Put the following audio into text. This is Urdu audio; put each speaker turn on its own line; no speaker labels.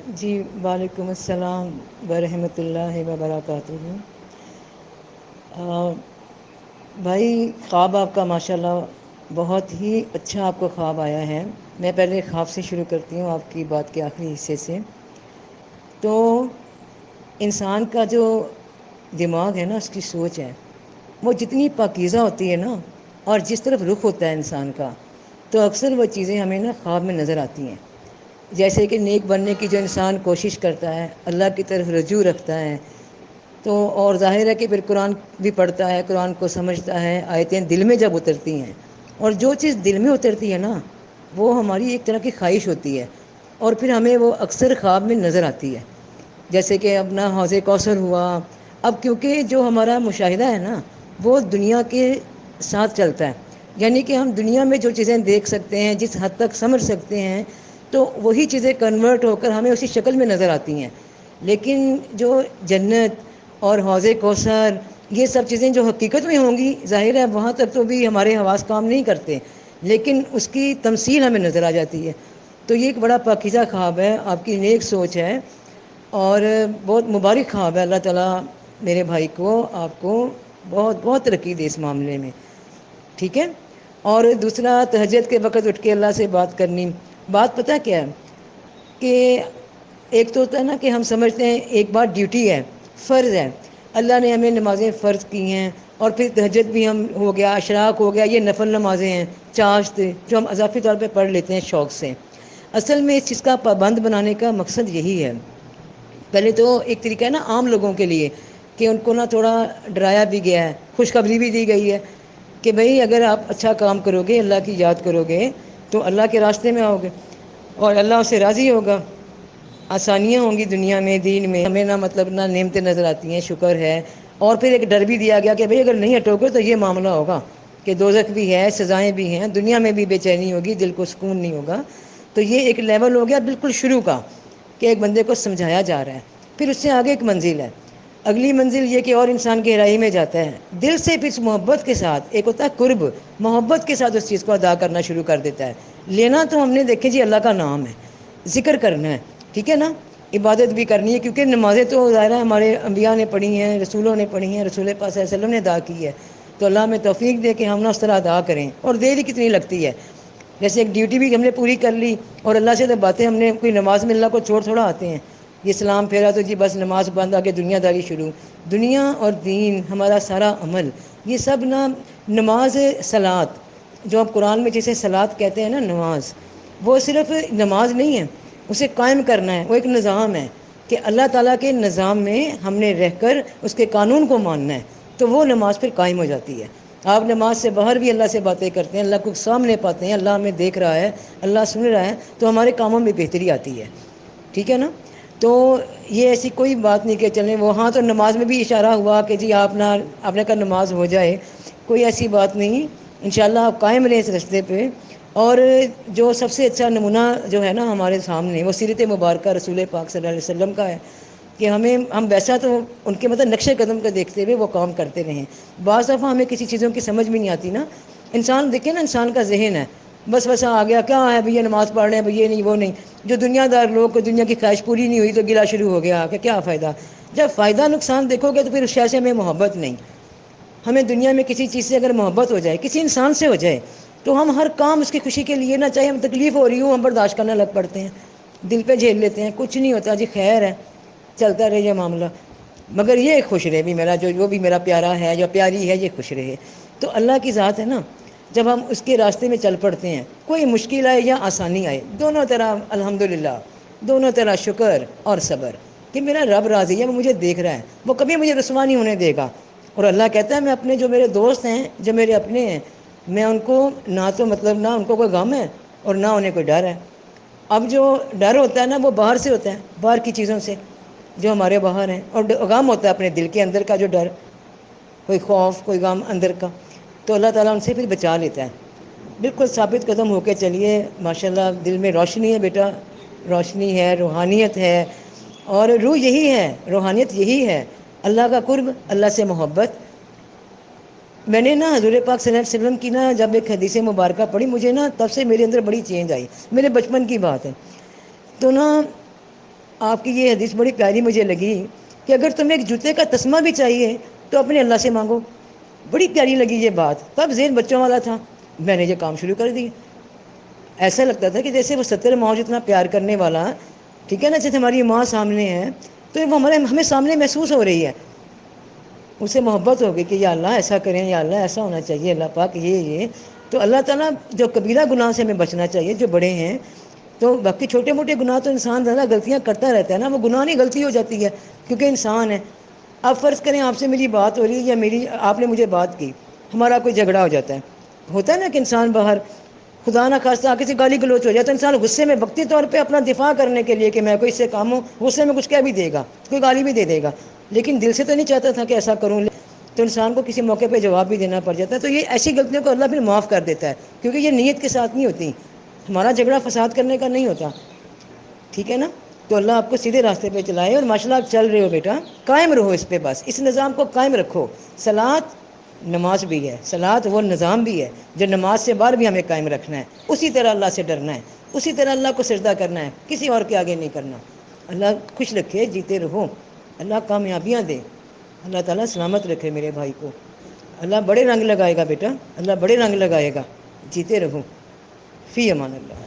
جی وعلیکم السلام ورحمۃ اللہ وبرکاتہ۔ بھائی خواب آپ کا ماشاء اللہ بہت ہی اچھا آپ کو خواب آیا ہے۔ میں پہلے خواب سے شروع کرتی ہوں، آپ کی بات کے آخری حصے سے۔ تو انسان کا جو دماغ ہے نا، اس کی سوچ ہے، وہ جتنی پاکیزہ ہوتی ہے نا، اور جس طرف رخ ہوتا ہے انسان کا، تو اکثر وہ چیزیں ہمیں نا خواب میں نظر آتی ہیں۔ جیسے کہ نیک بننے کی جو انسان کوشش کرتا ہے، اللہ کی طرف رجوع رکھتا ہے، تو اور ظاہر ہے کہ پھر قرآن بھی پڑھتا ہے، قرآن کو سمجھتا ہے، آیتیں دل میں جب اترتی ہیں، اور جو چیز دل میں اترتی ہے نا، وہ ہماری ایک طرح کی خواہش ہوتی ہے، اور پھر ہمیں وہ اکثر خواب میں نظر آتی ہے۔ جیسے کہ اپنا حوض کوثر ہوا۔ اب کیونکہ جو ہمارا مشاہدہ ہے نا، وہ دنیا کے ساتھ چلتا ہے، یعنی کہ ہم دنیا میں جو چیزیں دیکھ سکتے ہیں، جس حد تک سمجھ سکتے ہیں، تو وہی چیزیں کنورٹ ہو کر ہمیں اسی شکل میں نظر آتی ہیں۔ لیکن جو جنت اور حوض کوثر، یہ سب چیزیں جو حقیقت میں ہوں گی، ظاہر ہے وہاں تک تو بھی ہمارے حواس کام نہیں کرتے، لیکن اس کی تمثیل ہمیں نظر آ جاتی ہے۔ تو یہ ایک بڑا پاکیزہ خواب ہے، آپ کی نیک سوچ ہے، اور بہت مبارک خواب ہے۔ اللہ تعالیٰ میرے بھائی کو، آپ کو بہت بہت ترقی دے اس معاملے میں، ٹھیک ہے۔ اور دوسرا، تہجد کے وقت اٹھ کے اللہ سے بات کرنی۔ بات پتہ کیا ہے کہ ایک تو ہوتا ہے نا کہ ہم سمجھتے ہیں ایک بات ڈیوٹی ہے، فرض ہے، اللہ نے ہمیں نمازیں فرض کی ہیں، اور پھر تہجد بھی ہم ہو گیا، اشراق ہو گیا، یہ نفل نمازیں ہیں، چاشت جو ہم اضافی طور پہ پڑھ لیتے ہیں شوق سے۔ اصل میں اس چیز کا پابند بنانے کا مقصد یہی ہے۔ پہلے تو ایک طریقہ ہے نا عام لوگوں کے لیے، کہ ان کو نا تھوڑا ڈرایا بھی گیا ہے، خوشخبری بھی دی گئی ہے کہ بھئی اگر آپ اچھا کام کرو گے، اللہ کی یاد کرو گے، تو اللہ کے راستے میں آؤ گے، اور اللہ اس سے راضی ہوگا، آسانیاں ہوں گی دنیا میں، دین میں، ہمیں نہ مطلب نہ نعمتیں نظر آتی ہیں، شکر ہے۔ اور پھر ایک ڈر بھی دیا گیا کہ بھئی اگر نہیں ہٹو گے تو یہ معاملہ ہوگا کہ دوزخ بھی ہے، سزائیں بھی ہیں، دنیا میں بھی بے چینی ہوگی، دل کو سکون نہیں ہوگا۔ تو یہ ایک لیول ہو گیا بالکل شروع کا، کہ ایک بندے کو سمجھایا جا رہا ہے۔ پھر اس سے آگے ایک منزل ہے، اگلی منزل یہ کہ اور انسان گہرائی میں جاتا ہے، دل سے پھر محبت کے ساتھ، ایک ہوتا ہے قرب، محبت کے ساتھ اس چیز کو ادا کرنا شروع کر دیتا ہے۔ لینا تو ہم نے دیکھے جی اللہ کا نام ہے، ذکر کرنا ہے، ٹھیک ہے نا، عبادت بھی کرنی ہے، کیونکہ نمازیں تو ظاہرہ ہمارے انبیاء نے پڑھی ہیں، رسولوں نے پڑھی ہیں، رسول پاک صلی اللہ علیہ وسلم نے ادا کی ہے، تو اللہ ہمیں توفیق دے کہ ہم نہ اس طرح ادا کریں۔ اور دیر ہی کتنی لگتی ہے، جیسے ایک ڈیوٹی بھی ہم نے پوری کر لی، اور اللہ سے تو باتیں ہم نے کوئی نماز میں اللہ کو چھوڑ تھوڑا آتے ہیں، یہ سلام پھیرا تو جی بس نماز بند، آگے دنیا داری شروع۔ دنیا اور دین، ہمارا سارا عمل، یہ سب نا نماز صلات، جو اب قرآن میں جسے صلات کہتے ہیں نا، نماز، وہ صرف نماز نہیں ہے، اسے قائم کرنا ہے، وہ ایک نظام ہے کہ اللہ تعالیٰ کے نظام میں ہم نے رہ کر اس کے قانون کو ماننا ہے، تو وہ نماز پھر قائم ہو جاتی ہے۔ آپ نماز سے باہر بھی اللہ سے باتیں کرتے ہیں، اللہ کو سامنے پاتے ہیں، اللہ ہمیں دیکھ رہا ہے، اللہ سن رہا ہے، تو ہمارے کاموں میں بہتری آتی ہے، ٹھیک ہے نا۔ تو یہ ایسی کوئی بات نہیں کہ چلیں وہاں تو نماز میں بھی اشارہ ہوا کہ جی آپ نے کہا نماز ہو جائے، کوئی ایسی بات نہیں، انشاءاللہ آپ قائم رہیں اس رستے پہ۔ اور جو سب سے اچھا نمونہ جو ہے نا ہمارے سامنے، وہ سیرت مبارکہ رسول پاک صلی اللہ علیہ وسلم کا ہے، کہ ہم ویسا تو ان کے مطلب نقش قدم کو دیکھتے ہوئے وہ کام کرتے رہیں۔ بعض دفعہ ہمیں کسی چیزوں کی سمجھ بھی نہیں آتی نا، انسان دیکھیں نا، انسان کا ذہن ہے بس ویسا آ گیا، کیا ہے بھئی یہ نماز پڑھ رہے ہیں بھئی، یہ نہیں وہ نہیں، جو دنیا دار لوگ کو دنیا کی خواہش پوری نہیں ہوئی تو گلا شروع ہو گیا کہ کیا فائدہ۔ جب فائدہ نقصان دیکھو گے تو پھر اس شے سے ہمیں محبت نہیں۔ ہمیں دنیا میں کسی چیز سے اگر محبت ہو جائے، کسی انسان سے ہو جائے، تو ہم ہر کام اس کی خوشی کے لیے نہ، چاہے ہم تکلیف ہو رہی ہوں، ہم برداشت کرنے لگ پڑتے ہیں، دل پہ جھیل لیتے ہیں، کچھ نہیں ہوتا جی، خیر ہے، چلتا رہے یہ معاملہ، مگر یہ خوش رہے بھی میرا جو بھی میرا پیارا ہے یا پیاری ہے، یہ خوش رہے۔ تو اللہ کی ذات ہے نا، جب ہم اس کے راستے میں چل پڑتے ہیں، کوئی مشکل آئے یا آسانی آئے، دونوں طرح الحمدللہ، دونوں طرح شکر اور صبر، کہ میرا رب راضی ہے، وہ مجھے دیکھ رہا ہے، وہ کبھی مجھے رسوا نہیں ہونے دے گا۔ اور اللہ کہتا ہے میں اپنے جو میرے دوست ہیں، جو میرے اپنے ہیں، میں ان کو نہ تو مطلب نہ ان کو کوئی غم ہے اور نہ انہیں کوئی ڈر ہے۔ اب جو ڈر ہوتا ہے نا، وہ باہر سے ہوتا ہے، باہر کی چیزوں سے جو ہمارے باہر ہیں، اور غم ہوتا ہے اپنے دل کے اندر کا جو ڈر، کوئی خوف، کوئی غم اندر کا، تو اللہ تعالیٰ ان سے پھر بچا لیتا ہے۔ بالکل ثابت قدم ہو کے چلیے، ماشاءاللہ دل میں روشنی ہے بیٹا، روشنی ہے، روحانیت ہے، اور روح یہی ہے، روحانیت یہی ہے، اللہ کا قرب، اللہ سے محبت۔ میں نے نا حضور پاک صلی اللہ علیہ وسلم کی نا جب ایک حدیث مبارکہ پڑھی، مجھے نا تب سے میرے اندر بڑی چینج آئی، میرے بچپن کی بات ہے۔ تو نا آپ کی یہ حدیث بڑی پیاری مجھے لگی کہ اگر تمہیں ایک جوتے کا تسمہ بھی چاہیے تو اپنے اللہ سے مانگو. بڑی پیاری لگی یہ بات. تب ذہن بچوں والا تھا, میں نے یہ کام شروع کر دی. ایسا لگتا تھا کہ جیسے وہ 70 ماؤں جتنا پیار کرنے والا, ٹھیک ہے نا, جیسے ہماری ماں سامنے ہے تو وہ ہمیں سامنے محسوس ہو رہی ہے. اسے محبت ہوگی کہ یا اللہ ایسا کریں, یا اللہ ایسا ہونا چاہیے, اللہ پاک یہ. تو اللہ تعالیٰ جو کبیرہ گناہ سے ہمیں بچنا چاہیے, جو بڑے ہیں, تو باقی چھوٹے موٹے گناہ تو انسان زیادہ غلطیاں کرتا رہتا ہے نا, وہ گناہ نہیں غلطی ہو جاتی ہے کیونکہ انسان ہے. اب فرض کریں آپ سے میری بات ہو رہی ہے یا آپ نے مجھے بات کی, ہمارا کوئی جھگڑا ہو جاتا ہے. ہوتا ہے نا کہ انسان باہر خدا نہ خواستہ کسی گالی گلوچ ہو جائے تو انسان غصے میں وقتی طور پہ اپنا دفاع کرنے کے لیے کہ میں کوئی اس سے کام ہوں, غصے میں کچھ کہہ بھی دے گا, کوئی گالی بھی دے گا, لیکن دل سے تو نہیں چاہتا تھا کہ ایسا کروں, تو انسان کو کسی موقع پہ جواب بھی دینا پڑ جاتا ہے. تو یہ ایسی غلطیوں کو اللہ پھر معاف کر دیتا ہے کیونکہ یہ نیت کے ساتھ نہیں ہوتی. ہمارا جھگڑا فساد کرنے کا نہیں ہوتا, ٹھیک ہے نا. تو اللہ آپ کو سیدھے راستے پہ چلائے, اور ماشاء اللہ آپ چل رہے ہو بیٹا, قائم رہو اس پہ, بس اس نظام کو قائم رکھو. صلاۃ نماز بھی ہے, صلاۃ وہ نظام بھی ہے جو نماز سے بعد بھی ہمیں قائم رکھنا ہے. اسی طرح اللہ سے ڈرنا ہے, اسی طرح اللہ کو سجدہ کرنا ہے, کسی اور کے آگے نہیں کرنا. اللہ خوش رکھے, جیتے رہو, اللہ کامیابیاں دے, اللہ تعالیٰ سلامت رکھے میرے بھائی کو. اللہ بڑے رنگ لگائے گا بیٹا, اللہ بڑے رنگ لگائے گا, جیتے رہو. فی امان اللہ.